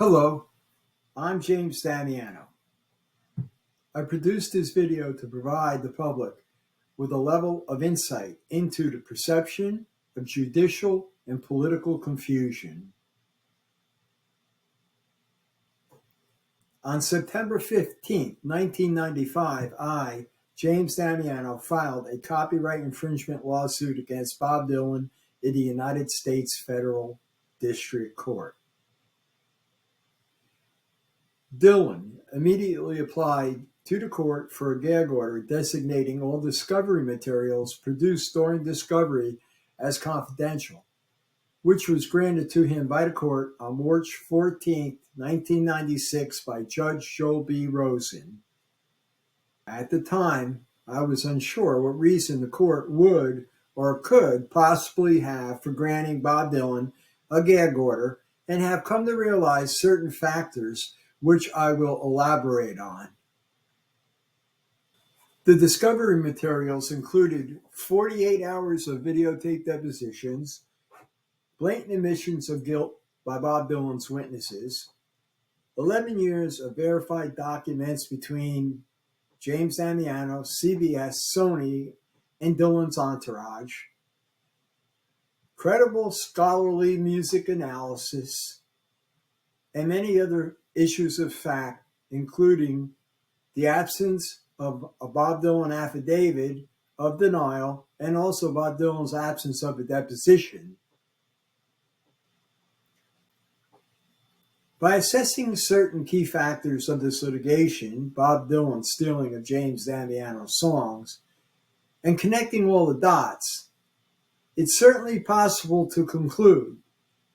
Hello, I'm James Damiano. I produced this video to provide the public with a level of insight into the perception of judicial and political confusion. On September 15, 1995, I, James Damiano, filed a copyright infringement lawsuit against Bob Dylan in the United States Federal District Court. Dylan immediately applied to the court for a gag order designating all discovery materials produced during discovery as confidential, which was granted to him by the court on March 14, 1996 by Judge Joe B. Rosen. At the time, I was unsure what reason the court would or could possibly have for granting Bob Dylan a gag order, and have come to realize certain factors which I will elaborate on. The discovery materials included 48 hours of videotape depositions, blatant admissions of guilt by Bob Dylan's witnesses, 11 years of verified documents between James Damiano, CBS, Sony, and Dylan's entourage, credible scholarly music analysis, and many other issues of fact, including the absence of a Bob Dylan affidavit of denial and also Bob Dylan's absence of a deposition. By assessing certain key factors of this litigation, Bob Dylan's stealing of James Damiano's songs, and connecting all the dots, it's certainly possible to conclude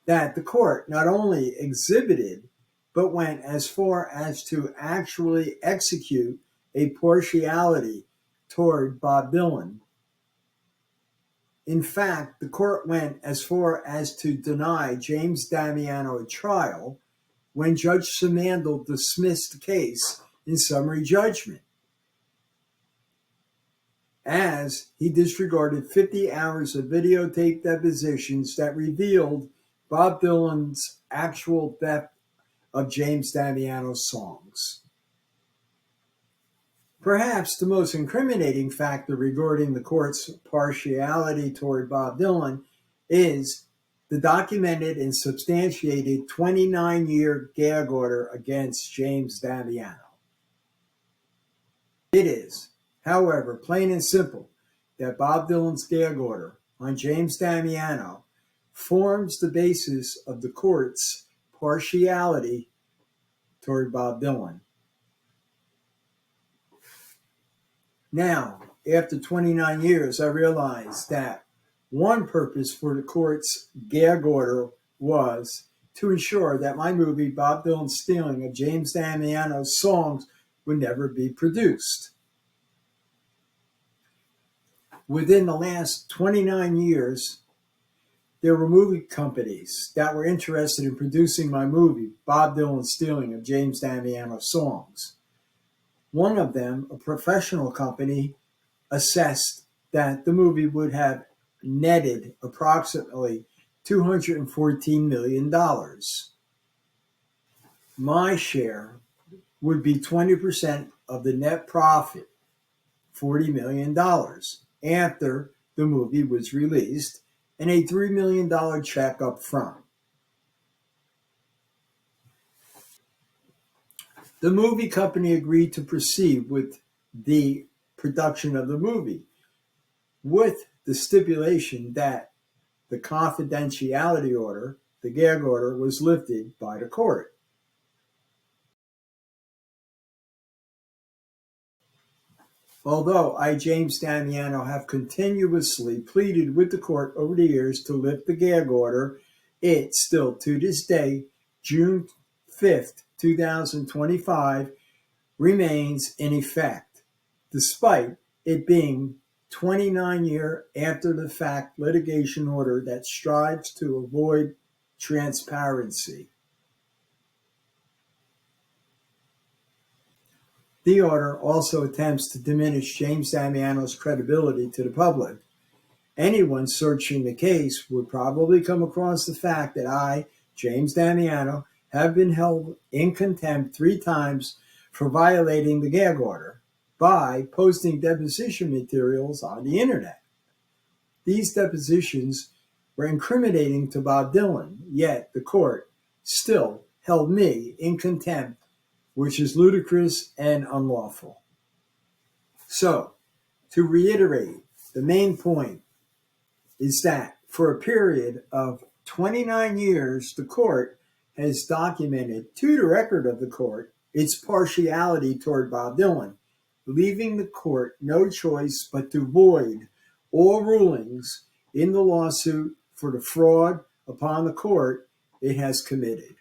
that the court not only exhibited but went as far as to actually execute a partiality toward Bob Dylan. In fact, the court went as far as to deny James Damiano a trial when Judge Simandl dismissed the case in summary judgment, as he disregarded 50 hours of videotape depositions that revealed Bob Dylan's actual theft of James Damiano's songs. Perhaps the most incriminating factor regarding the court's partiality toward Bob Dylan is the documented and substantiated 29-year gag order against James Damiano. It is, however, plain and simple that Bob Dylan's gag order on James Damiano forms the basis of the court's partiality toward Bob Dylan. Now, after 29 years, I realized that one purpose for the court's gag order was to ensure that my movie, Bob Dylan's Stealing of James Damiano's Songs, would never be produced. Within the last 29 years, there were movie companies that were interested in producing my movie, Bob Dylan's Stealing of James Damiano's Songs. One of them, a professional company, assessed that the movie would have netted approximately $214 million. My share would be 20% of the net profit, $40 million, after the movie was released, and a $3 million check up front. The movie company agreed to proceed with the production of the movie, with the stipulation that the confidentiality order, the gag order, was lifted by the court. Although I, James Damiano, have continuously pleaded with the court over the years to lift the gag order, it still, to this day, June 5th, 2025, remains in effect, despite it being 29-year after-the-fact litigation order that strives to avoid transparency. The order also attempts to diminish James Damiano's credibility to the public. Anyone searching the case would probably come across the fact that I, James Damiano, have been held in contempt 3 times for violating the gag order by posting deposition materials on the internet. These depositions were incriminating to Bob Dylan, yet the court still held me in contempt, which is ludicrous and unlawful. So, to reiterate, the main point is that for a period of 29 years, the court has documented to the record of the court its partiality toward Bob Dylan, leaving the court no choice but to void all rulings in the lawsuit for the fraud upon the court it has committed.